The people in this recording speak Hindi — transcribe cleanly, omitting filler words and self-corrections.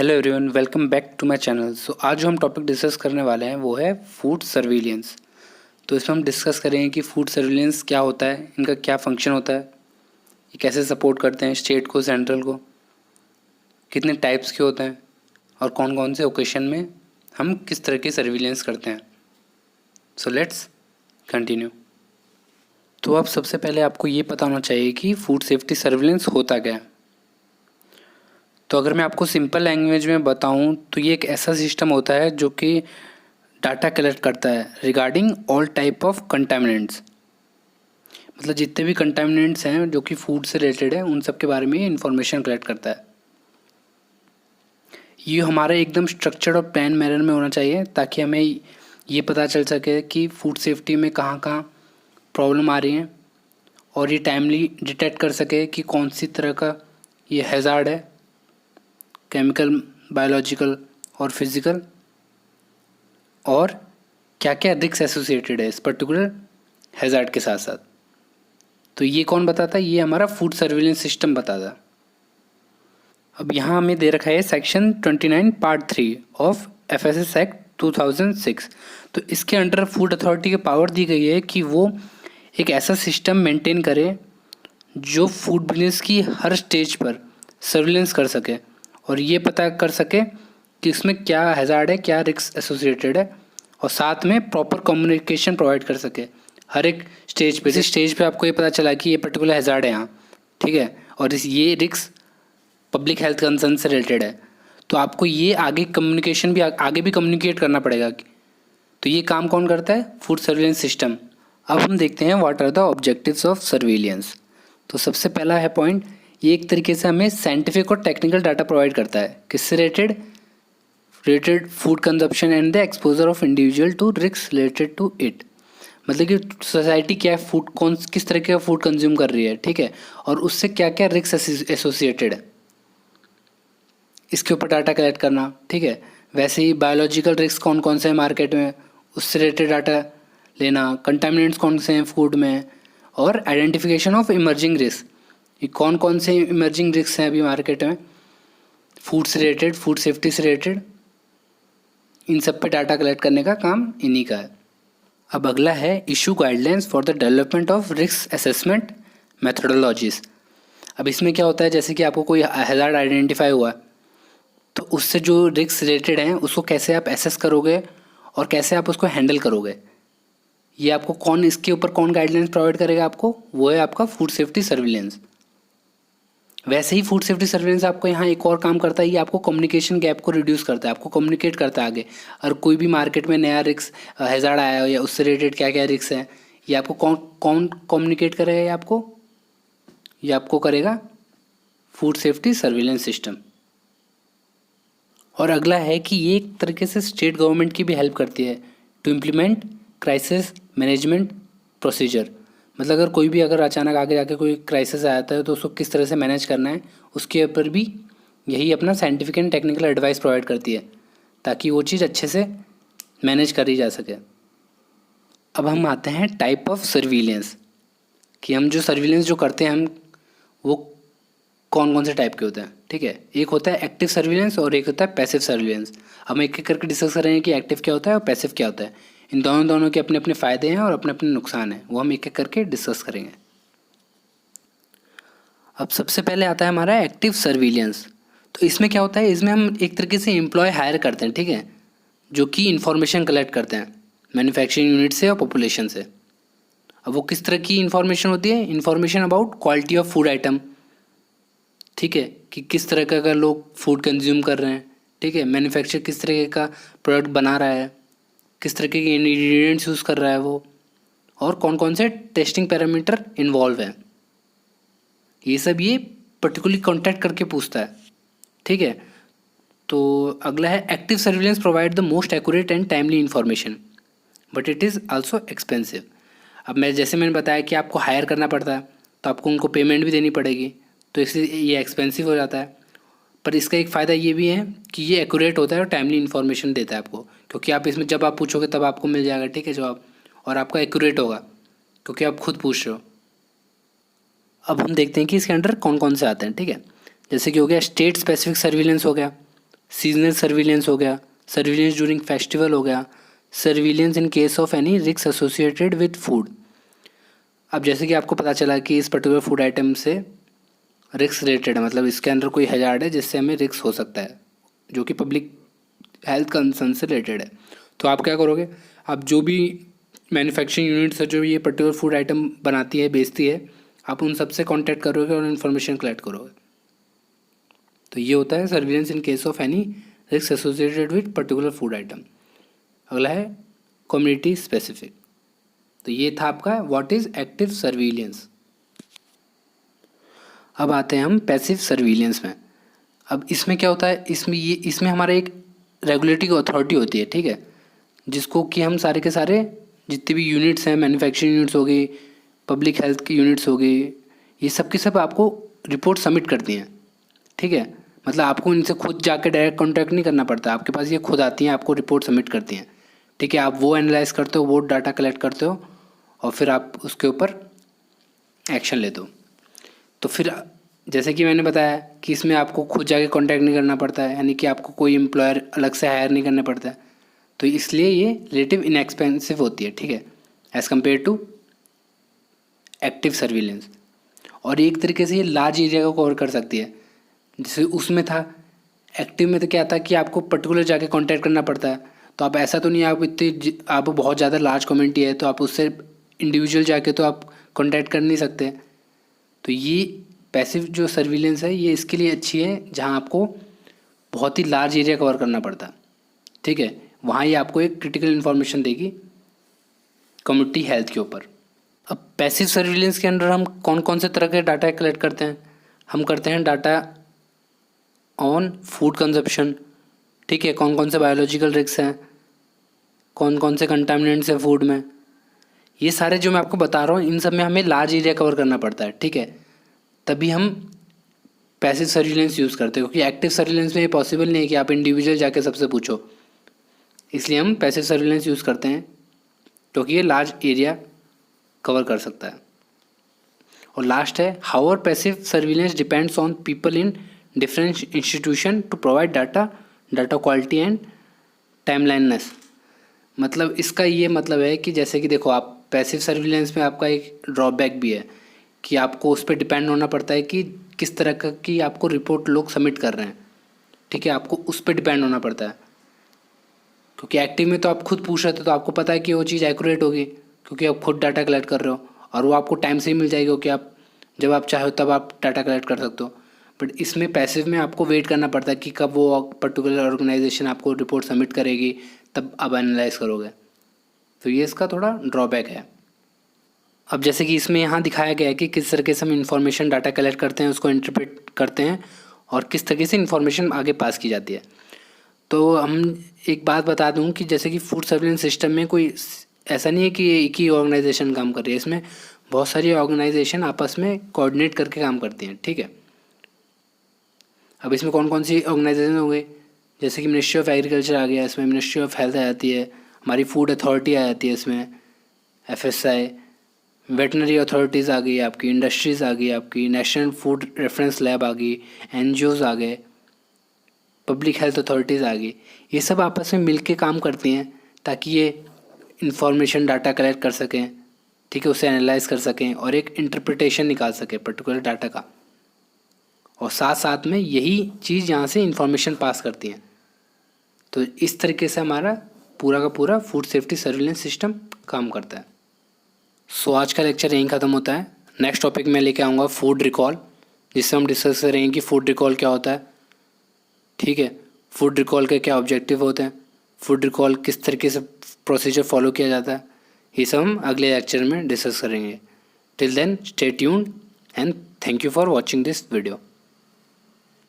Hello everyone, welcome back to my channel. आज जो हम टॉपिक डिस्कस करने वाले हैं वो है फूड सर्विलेंस। तो इसमें हम डिस्कस करेंगे कि फूड सर्विलेंस क्या होता है, इनका क्या फंक्शन होता है, ये कैसे सपोर्ट करते हैं स्टेट को, सेंट्रल को, कितने टाइप्स के होते हैं और कौन कौन से ओकेशन में हम किस तरह की सर्विलेंस करते हैं। So let's continue. तो अब सबसे पहले आपको ये पता होना चाहिए कि फूड सेफ्टी सर्विलेंस होता क्या है। तो अगर मैं आपको सिंपल लैंग्वेज में बताऊं तो ये एक ऐसा सिस्टम होता है जो कि डाटा कलेक्ट करता है regarding all type of contaminants. मतलब जितने भी कंटामिनेंट्स हैं जो कि फूड से रिलेटेड है, उन सब के बारे में ये इन्फॉर्मेशन कलेक्ट करता है। ये हमारे एकदम स्ट्रक्चर्ड और प्लान मैनर में होना चाहिए ताकि हमें ये पता चल सके कि फूड सेफ्टी में कहाँ कहाँ प्रॉब्लम आ रही है और ये टाइमली डिटेक्ट कर सके कि कौन सी तरह का ये हैज़ार्ड है, केमिकल, बायोलॉजिकल और फिज़िकल, और क्या क्या रिस्क एसोसिएटेड है इस पर्टिकुलर हैज़ार्ड के साथ साथ। तो ये कौन बताता है? ये हमारा फूड सर्विलेंस सिस्टम बताता है। अब यहाँ हमें दे रखा है section 29 part 3 of FSS act 2006। तो इसके अंडर फूड अथॉरिटी की पावर दी गई है कि वो एक ऐसा सिस्टम मेंटेन करे जो फूड बिजनेस की हर स्टेज पर सर्विलेंस कर सके और ये पता कर सके कि इसमें क्या हैज़ार्ड है, क्या रिस्क एसोसिएटेड है, और साथ में प्रॉपर कम्युनिकेशन प्रोवाइड कर सके हर एक स्टेज पे। इस स्टेज पे आपको ये पता चला कि ये पर्टिकुलर हैज़ार्ड है यहाँ, ठीक है, और ये रिस्क पब्लिक हेल्थ कंसर्न से रिलेटेड है, तो आपको ये आगे कम्युनिकेशन भी आगे भी कम्युनिकेट करना पड़ेगा। तो ये काम कौन करता है? Food surveillance system. अब हम देखते हैं what are the objectives of surveillance. तो सबसे पहला है पॉइंट, ये एक तरीके से हमें साइंटिफिक और टेक्निकल डाटा प्रोवाइड करता है। किससे related food consumption and the exposure of individual to risk related to it. मतलब कि सोसाइटी क्या फूड किस तरह का फूड कंज्यूम कर रही है, ठीक है, और उससे क्या क्या रिस्क एसोसिएटेड है, इसके ऊपर डाटा कलेक्ट करना, ठीक है। वैसे ही बायोलॉजिकल रिस्क कौन कौन से हैं मार्केट में, उससे रिलेटेड डाटा लेना, कंटामिनेंट्स कौन से हैं फूड में, और आइडेंटिफिकेशन ऑफ इमर्जिंग रिस्क, ये कौन कौन से इमर्जिंग रिस्क हैं अभी मार्केट में फूड से रिलेटेड, फूड सेफ्टी से रिलेटेड, इन सब पे डाटा कलेक्ट करने का काम इन्हीं का है। अब अगला है issue guidelines for the development of risk assessment methodologies. अब इसमें क्या होता है, जैसे कि आपको कोई हैज़ार्ड आइडेंटिफाई हुआ तो उससे जो रिस्क रिलेटेड हैं उसको कैसे आप एसेस करोगे और कैसे आप उसको हैंडल करोगे, ये आपको कौन, इसके ऊपर कौन गाइडलाइंस प्रोवाइड करेगा आपको? वो है आपका फूड सेफ्टी सर्विलेंस। वैसे ही फूड सेफ्टी सर्विलेंस आपको यहाँ एक और काम करता है, ये आपको कम्युनिकेशन गैप को रिड्यूस करता है, आपको कम्युनिकेट करता है आगे। और कोई भी मार्केट में नया रिस्क हैज़ार्ड आया हो या उससे रिलेटेड क्या क्या रिस्क है, ये आपको कौन कौन कम्युनिकेट करेगा? ये आपको करेगा फूड सेफ्टी सर्विलेंस सिस्टम। और अगला है कि ये एक तरीके से स्टेट गवर्नमेंट की भी हेल्प करती है to implement crisis management procedure. मतलब अगर अचानक आगे जाके कोई क्राइसिस आ जाता है तो उसको किस तरह से मैनेज करना है, उसके ऊपर भी यही अपना scientific and technical advice provide करती है ताकि वो चीज़ अच्छे से मैनेज करी जा सके। अब हम आते हैं टाइप ऑफ सर्विलेंस, कि हम जो सर्विलेंस जो करते हैं हम वो कौन कौन से टाइप के होते हैं, ठीक है। एक होता है एक्टिव सर्विलेंस और एक होता है पैसिव सर्विलेंस। हम एक एक करके डिस्कस करेंगे कि एक्टिव क्या होता है और पैसिव क्या होता है। इन दोनों के अपने अपने फ़ायदे हैं और अपने अपने नुकसान हैं, वो हम एक एक करके डिस्कस करेंगे। अब सबसे पहले आता है हमारा एक्टिव सर्विलेंस। तो इसमें क्या होता है, इसमें हम एक तरीके से एम्प्लॉय हायर करते हैं, ठीक है, जो कि इन्फॉर्मेशन कलेक्ट करते हैं मैन्युफैक्चरिंग यूनिट से और पॉपुलेशन से। अब वो किस तरह की इन्फॉर्मेशन होती है? Information about quality of food item, ठीक है, कि किस तरह का लोग फूड कंज्यूम कर रहे हैं, ठीक है, मैन्युफैक्चर किस तरह का प्रोडक्ट बना रहा है, किस तरह के इंग्रेडिएंट्स यूज़ कर रहा है वो, और कौन कौन से टेस्टिंग पैरामीटर इन्वॉल्व हैं, ये सब ये पर्टिकुलरली कॉन्टैक्ट करके पूछता है, ठीक है। तो अगला है active surveillance provide the most accurate and timely information but it is also expensive. अब मैंने बताया कि आपको हायर करना पड़ता है तो आपको उनको पेमेंट भी देनी पड़ेगी, तो इसलिए ये एक्सपेंसिव हो जाता है। पर इसका एक फ़ायदा ये भी है कि ये एक्यूरेट होता है और टाइमली इन्फॉर्मेशन देता है आपको, क्योंकि आप इसमें जब आप पूछोगे तब आपको मिल जाएगा, ठीक है, जवाब, और आपका एक्यूरेट होगा क्योंकि आप खुद पूछ रहे हो। अब हम देखते हैं कि इसके अंडर कौन कौन से आते हैं, ठीक है। जैसे कि हो गया स्टेट स्पेसिफिक सर्विलेंस हो गया, सीजनल सर्विलेंस हो गया, सर्विलेंस ड्यूरिंग फेस्टिवल हो गया, surveillance in case of any risk associated with food. अब जैसे कि आपको पता चला कि इस पर्टिकुलर फूड आइटम से रिस्क रिलेटेड है, मतलब इसके अंदर कोई हैजार्ड है जिससे हमें रिस्क हो सकता है, जो कि पब्लिक हेल्थ कंसर्न से रिलेटेड है, तो आप क्या करोगे, आप जो भी मैन्युफैक्चरिंग यूनिट्स है जो ये पर्टिकुलर फूड आइटम बनाती है बेचती है, आप उन सबसे कांटेक्ट करोगे और इन्फॉर्मेशन कलेक्ट करोगे। तो ये होता है surveillance in case of any risk associated with particular food item. अगला है कम्युनिटी स्पेसिफिक। तो ये था आपका व्हाट इज़ एक्टिव सर्विलेंस। अब आते हैं हम पैसिव सर्विलेंस में। अब इसमें क्या होता है, इसमें हमारा एक रेगुलेटरी अथॉरिटी होती है, ठीक है, जिसको कि हम सारे के सारे जितने भी यूनिट्स हैं, मैन्युफैक्चरिंग यूनिट्स हो गई, पब्लिक हेल्थ की यूनिट्स हो गई, ये सब के सब आपको रिपोर्ट सबमिट करती हैं, ठीक है। मतलब आपको इनसे खुद जाके डायरेक्ट कॉन्टैक्ट नहीं करना पड़ता, आपके पास ये खुद आती हैं, आपको रिपोर्ट सबमिट करती हैं, ठीक है। आप वो एनालाइज करते हो, वो डाटा कलेक्ट करते हो और फिर आप उसके ऊपर एक्शन लेते हो। तो फिर जैसे कि मैंने बताया कि इसमें आपको खुद जाके कॉन्टैक्ट नहीं करना पड़ता है, यानी कि आपको कोई एम्प्लॉयर अलग से हायर नहीं करना पड़ता है, तो इसलिए ये रिलेटिव इनएक्सपेंसिव होती है, ठीक है, as compare to active surveillance. और एक तरीके से ये लार्ज एरिया को कवर कर सकती है। जैसे उसमें था, एक्टिव में तो क्या था कि आपको पर्टिकुलर जाके कांटेक्ट करना पड़ता है, तो आप ऐसा तो नहीं, आप बहुत ज़्यादा लार्ज कम्युनिटी है तो आप उससे इंडिविजुअल जाके तो आप कांटेक्ट कर नहीं सकते। तो ये पैसिव जो सर्विलेंस है ये इसके लिए अच्छी है, जहाँ आपको बहुत ही लार्ज एरिया कवर करना पड़ता है, ठीक है, वहाँ ये आपको एक क्रिटिकल इन्फॉर्मेशन देगी कम्युनिटी हेल्थ के ऊपर। अब पैसिव सर्विलेंस के अंदर हम कौन कौन से तरह के डाटा कलेक्ट करते हैं, हम करते हैं डाटा ऑन फूड कंजप्शन, ठीक है, कौन कौन से बायोलॉजिकल रिस्क हैं, कौन कौन से कंटामिनेंट्स हैं फूड में, ये सारे जो मैं आपको बता रहा हूँ इन सब में हमें लार्ज एरिया कवर करना पड़ता है, ठीक है, तभी हम पैसिव सर्विलेंस यूज़ करते हैं। क्योंकि एक्टिव सर्विलेंस में ये पॉसिबल नहीं है कि आप इंडिविजुअल जाके सबसे पूछो, इसलिए हम पैसिव सर्विलेंस यूज़ करते हैं क्योंकि ये लार्ज एरिया कवर कर सकता है। और लास्ट है how passive surveillance depends on people in different institution to provide data quality and timeliness. मतलब इसका ये मतलब है कि जैसे कि देखो, आप पैसिव सर्विलेंस में आपका एक ड्रॉबैक भी है कि आपको उस पर डिपेंड होना पड़ता है कि किस तरह का की आपको रिपोर्ट लोग सबमिट कर रहे हैं, ठीक है, आपको उस पर डिपेंड होना पड़ता है। क्योंकि एक्टिव में तो आप खुद पूछ रहे थे तो आपको पता है कि वो चीज़ एक्यूरेट होगी, क्योंकि आप खुद डाटा कलेक्ट कर रहे हो और वो आपको टाइम से ही मिल जाएगी, क्योंकि आप जब आप चाहो तब आप डाटा कलेक्ट कर सकते हो। बट इसमें पैसिव में आपको वेट करना पड़ता है कि कब वो पर्टिकुलर ऑर्गेनाइजेशन आपको रिपोर्ट सबमिट करेगी, तब आप एनालाइज करोगे। तो ये इसका थोड़ा ड्रॉबैक है। अब जैसे कि इसमें यहाँ दिखाया गया है कि किस तरीके से हम इंफॉर्मेशन डाटा कलेक्ट करते हैं, उसको इंटरप्रेट करते हैं और किस तरीके से इंफॉर्मेशन आगे पास की जाती है। तो हम एक बात बता दूं कि जैसे कि फूड सर्विलेंस सिस्टम में कोई ऐसा नहीं है कि एक ही ऑर्गेनाइजेशन काम कर रही है, इसमें बहुत सारी ऑर्गेनाइजेशन आपस में कोऑर्डिनेट करके काम करती हैं, ठीक है। अब इसमें कौन कौन सी ऑर्गेनाइजेशन हो गई, जैसे कि मिनिस्ट्री ऑफ एग्रीकल्चर आ गया, इसमें मिनिस्ट्री ऑफ हेल्थ आ जाती है, हमारी फूड अथॉरिटी आ जाती है, इसमें FSI, वेटनरी अथॉरिटीज़ आ गई आपकी, इंडस्ट्रीज़ आ गई आपकी, नेशनल फूड रेफरेंस लैब आ गई, NGOs आ गए, पब्लिक हेल्थ अथॉरिटीज़ आ गई। ये सब आपस में मिलके काम करती हैं ताकि ये इंफॉर्मेशन डाटा कलेक्ट कर सकें, ठीक है, उसे एनालाइज कर सकें और एक इंटरप्रिटेशन निकाल सकें पर्टिकुलर डाटा का। और साथ साथ में यही चीज़ यहाँ से इंफॉर्मेशन पास करती हैं। तो इस तरीके से हमारा पूरा का पूरा फूड सेफ्टी सर्विलेंस सिस्टम काम करता है। सो आज का लेक्चर यहीं ख़त्म होता है। नेक्स्ट टॉपिक में लेके आऊँगा फूड रिकॉल, जिससे हम डिस्कस करेंगे कि फूड रिकॉल क्या होता है, ठीक है, फूड रिकॉल के क्या ऑब्जेक्टिव होते हैं, फूड रिकॉल किस तरीके से प्रोसीजर फॉलो किया जाता है, ये सब हम अगले लेक्चर में डिस्कस करेंगे। Till then stay tuned and thank you for watching this video.